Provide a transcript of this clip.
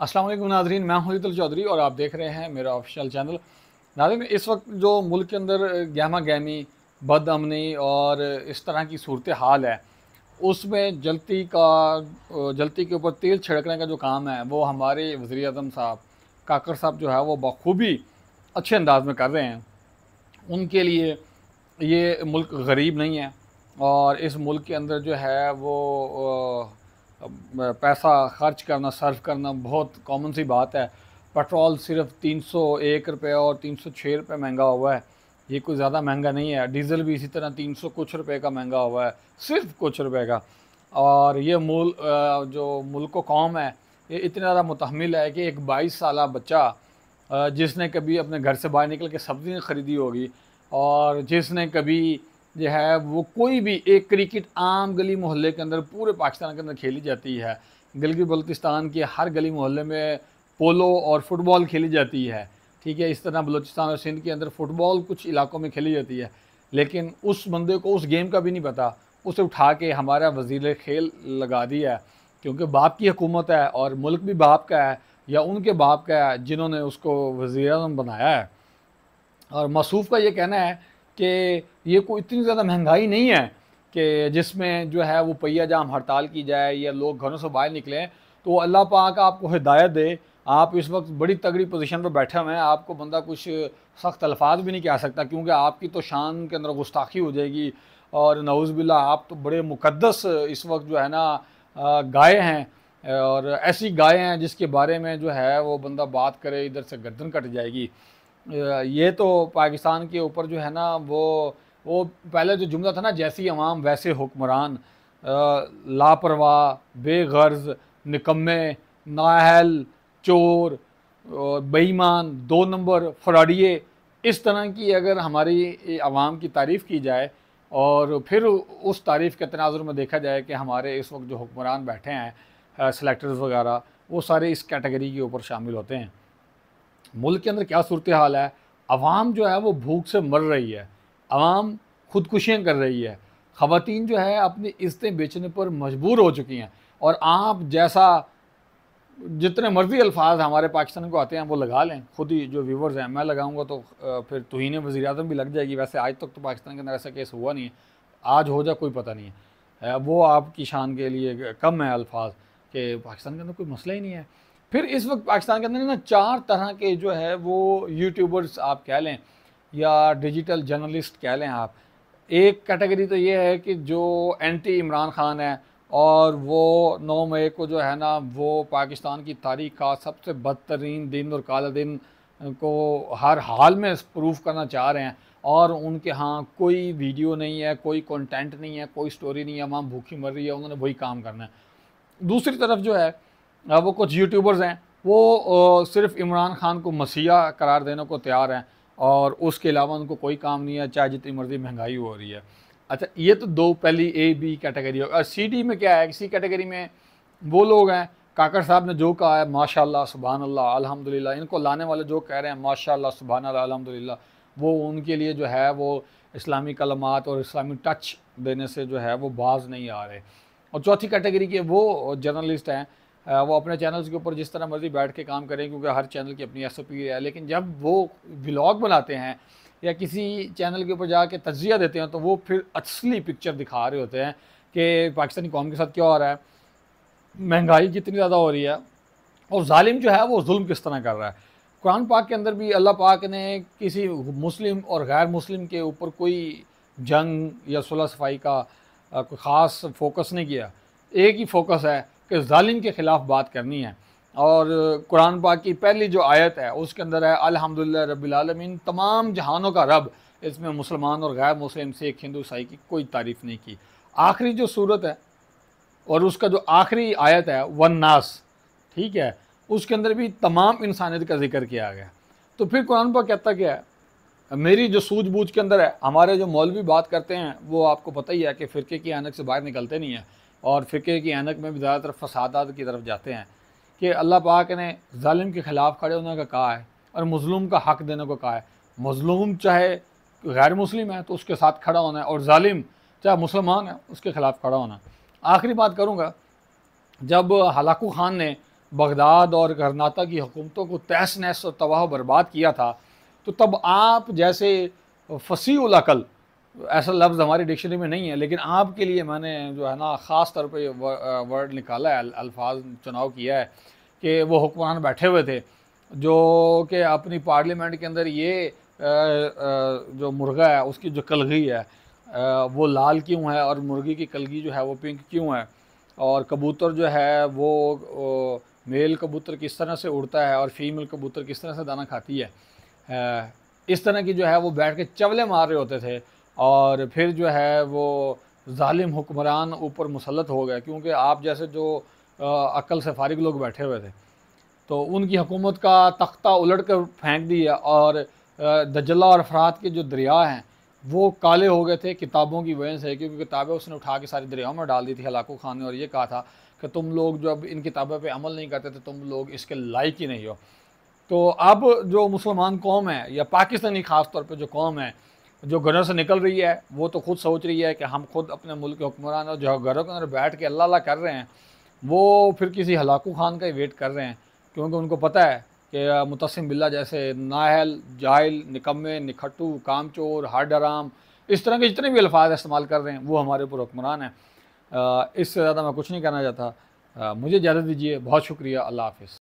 अस्सलाम वालेकुम नाज़रीन, मैं हूं हितल चौधरी और आप देख रहे हैं मेरा ऑफिशियल चैनल। नाज़रीन, इस वक्त जो मुल्क के अंदर गहमा गहमी, बदअमनी और इस तरह की सूरत हाल है, उसमें जलती के ऊपर तेल छिड़कने का जो काम है वो हमारे वज़ीर आज़म साहब काकर साहब जो है वो बखूबी अच्छे अंदाज में कर रहे हैं। उनके लिए ये मुल्क गरीब नहीं है और इस मुल्क के अंदर जो है वो पैसा खर्च करना, सर्व करना बहुत कॉमन सी बात है। पेट्रोल सिर्फ 301 रुपये और 306 रुपये महंगा हुआ है। ये कोई ज़्यादा महंगा नहीं है। डीज़ल भी इसी तरह 300 कुछ रुपए का महंगा हुआ है, सिर्फ कुछ रुपए का। और ये जो मुल्क व कौम है, ये इतना ज़्यादा मुतहम्मिल है कि एक 22 साला बच्चा जिसने कभी अपने घर से बाहर निकल के सब्ज़ी नहीं ख़रीदी होगी और जिसने कभी जो है वो कोई भी एक क्रिकेट आम गली मोहल्ले के अंदर पूरे पाकिस्तान के अंदर खेली जाती है। गिलगित बल्तिस्तान के हर गली मोहल्ले में पोलो और फुटबॉल खेली जाती है, ठीक है। इस तरह बलूचिस्तान और सिंध के अंदर फुटबॉल कुछ इलाकों में खेली जाती है, लेकिन उस बंदे को उस गेम का भी नहीं पता। उसे उठा के हमारा वज़ीर खेल लगा दिया है, क्योंकि बाप की हुकूमत है और मुल्क भी बाप का है या उनके बाप का है जिन्होंने उसको वज़ीर आज़म बनाया है। और मसूफ़ का ये कहना है कि ये कोई इतनी ज़्यादा महंगाई नहीं है कि जिसमें जो है वो पहिया जाम हड़ताल की जाए या लोग घरों से बाहर निकलें। तो अल्लाह पाक आपको हिदायत दे। आप इस वक्त बड़ी तगड़ी पोजीशन पर बैठे हुए हैं, आपको बंदा कुछ सख्त अल्फाज भी नहीं कह सकता, क्योंकि आपकी तो शान के अंदर गुस्ताखी हो जाएगी। और नऊज़ बिल्लाह, आप तो बड़े मुक़द्दस इस वक्त जो है ना गाय हैं, और ऐसी गाय हैं जिसके बारे में जो है वो बंदा बात करे इधर से गर्दन कट जाएगी। ये तो पाकिस्तान के ऊपर जो है ना वो पहले जो जुमला था ना, जैसी अवाम वैसे हुक्मरान, लापरवाह, बेगर्ज, निकम्मे, नाअहल, चोर, बेईमान, 2 नंबर, फ्रॉडिये, इस तरह की अगर हमारी आवाम की तारीफ़ की जाए और फिर उस तारीफ़ के तनाजुर में देखा जाए कि हमारे इस वक्त जो हुक्मरान बैठे हैं, सेलेक्टर्स वगैरह, वो सारे इस कैटेगरी के ऊपर शामिल होते हैं। मुल्क के अंदर क्या सूरत हाल है, अवाम जो है वो भूख से मर रही है, अवाम खुदकुशियाँ कर रही है, ख़वातीन जो है अपनी इज़्ज़तें बेचने पर मजबूर हो चुकी हैं। और आप जैसा जितने मर्ज़ी अल्फाज हमारे पाकिस्तान को आते हैं वो लगा लें, खुद ही जो व्यूवर्स हैं, मैं लगाऊंगा तो फिर तौहीन वज़ीर आज़म भी लग जाएगी। वैसे आज तक तो पाकिस्तान के अंदर ऐसा केस हुआ नहीं है, आज हो जाए कोई पता नहीं है। वो आपकी शान के लिए कम है अल्फाज कि पाकिस्तान के अंदर कोई मसला ही नहीं है। फिर इस वक्त पाकिस्तान के अंदर ना 4 तरह के जो है वो यूट्यूबर्स आप कह लें या डिजिटल जर्नलिस्ट कह लें आप। एक कैटेगरी तो ये है कि जो एंटी इमरान खान है और वो 9 मई को जो है ना वो पाकिस्तान की तारीख का सबसे बदतरीन दिन और काला दिन को हर हाल में प्रूफ करना चाह रहे हैं। और उनके यहाँ कोई वीडियो नहीं है, कोई कंटेंट नहीं है, कोई स्टोरी नहीं है, वहाँ भूखी मर रही है, उन्होंने वही काम करना है। दूसरी तरफ जो है वो कुछ यूट्यूबर्स हैं, वो सिर्फ इमरान खान को मसीहा करार देने को तैयार हैं और उसके अलावा उनको कोई काम नहीं है, चाहे जितनी मर्जी महंगाई हो रही है। अच्छा, ये तो दो पहली ए बी कैटेगरी है। और सी डी में क्या है, इसी कैटेगरी में वो लोग हैं, काकर साहब ने जो कहा है माशाल्लाह सुभान अल्लाह अल्हम्दुलिल्लाह, इनको लाने वाले जो कह रहे हैं माशाल्लाह सुभान अल्लाह अल्हम्दुलिल्लाह, वो उनके लिए जो है वो इस्लामी कलमात और इस्लामी टच देने से जो है वो बाज नहीं आ रहे। और चौथी कैटेगरी के वो जर्नलिस्ट हैं, वो अपने चैनल्स के ऊपर जिस तरह मर्जी बैठ के काम करें, क्योंकि हर चैनल की अपनी एसओपी है, लेकिन जब वो व्लॉग बनाते हैं या किसी चैनल के ऊपर जाके तज्जिया देते हैं तो वो फिर असली पिक्चर दिखा रहे होते हैं कि पाकिस्तानी कौम के साथ क्या हो रहा है, महंगाई कितनी ज़्यादा हो रही है और जालिम जो है वो जुल्म किस तरह कर रहा है। कुरान पाक के अंदर भी अल्लाह पाक ने किसी मुस्लिम और गैर मुस्लिम के ऊपर कोई जंग या सुलह सफाई का कोई ख़ास फोकस नहीं किया। एक ही फोकस है कि जालिम के ख़िलाफ़ बात करनी है। और कुरान पाक की पहली जो आयत है उसके अंदर है अल्हम्दुलिल्लाह रब्बिल आलमीन, तमाम जहानों का रब। इसमें मुसलमान और गैर मुस्लिम, सिख, हिंदू, ईसाई की कोई तारीफ़ नहीं की। आखिरी जो सूरत है और उसका जो आखिरी आयत है वन्नास, ठीक है, उसके अंदर भी तमाम इंसानियत का जिक्र किया गया। तो फिर कुरान पाक कहता क्या है, मेरी जो सूझबूझ के अंदर है, हमारे जो मौलवी बात करते हैं वो आपको पता ही है कि फ़िरके की ऐनक से बाहर निकलते नहीं हैं और फ़िरके की ऐनक में भी ज़्यादातर फसादात की तरफ जाते हैं कि अल्लाह पाक ने जालिम के ख़िलाफ़ खड़े होने का कहा है और मज़लूम का हक़ देने को कहा है। मज़लूम चाहे गैर मुस्लिम है तो उसके साथ खड़ा होना है और जालिम चाहे मुसलमान है उसके ख़िलाफ़ खड़ा होना है। आखिरी बात करूँगा, जब हलाकू खान ने बगदाद और गरनाता की हुकूमतों को तहस नहस और तबाह बर्बाद किया था, तो तब आप जैसे फसी उल अकल, ऐसा लफ्ज़ हमारी डिक्शनरी में नहीं है, लेकिन आपके लिए मैंने जो है ना ख़ास तौर पे वर्ड निकाला है, अल्फाज चुनाव किया है कि वो हुक्मरान बैठे हुए थे जो कि अपनी पार्लियामेंट के अंदर ये जो मुर्गा है उसकी जो कलगी है वो लाल क्यों है, और मुर्गी की कलगी जो है वो पिंक क्यों है, और कबूतर जो है वो मेल कबूतर किस तरह से उड़ता है और फीमेल कबूतर किस तरह से दाना खाती है, इस तरह की जो है वो बैठ के चवले मार रहे होते थे। और फिर जो है वो जालिम हुक्मरान ऊपर मुसल्लत हो गए, क्योंकि आप जैसे जो अक्ल से फारिग लोग बैठे हुए थे, तो उनकी हुकूमत का तख्ता उलट कर फेंक दिया, और दजला और फरात के जो दरिया हैं वो काले हो गए थे किताबों की वजह से, क्योंकि किताबें उसने उठा के सारी दरियाओं में डाल दी थी हलाकू खान ने, और ये कहा था कि तुम लोग जो अब इन किताबों पे अमल नहीं करते थे तुम लोग इसके लायक ही नहीं हो। तो अब जो मुसलमान कौम है या पाकिस्तानी ख़ास तौर पे जो कौम है जो घरों से निकल रही है, वो तो खुद सोच रही है कि हम खुद अपने मुल्क के हुक्मरान और जो घरों के अंदर बैठ के अल्लाह अल्लाह कर रहे हैं, वो फिर किसी हलाकू खान का ही वेट कर रहे हैं, क्योंकि उनको पता है कि मुतसिम बिल्ला जैसे नाहल, जाहिल, निकम्मे, निखट्टू, कामचोर, हड हराम, इस तरह के जितने भी अल्फाज इस्तेमाल कर रहे हैं वो हमारे ऊपर हुक्मरान हैं। इससे ज़्यादा मैं कुछ नहीं कहना चाहता। मुझे इजाज़त दीजिए, बहुत शुक्रिया, अल्लाह हाफ़िज़।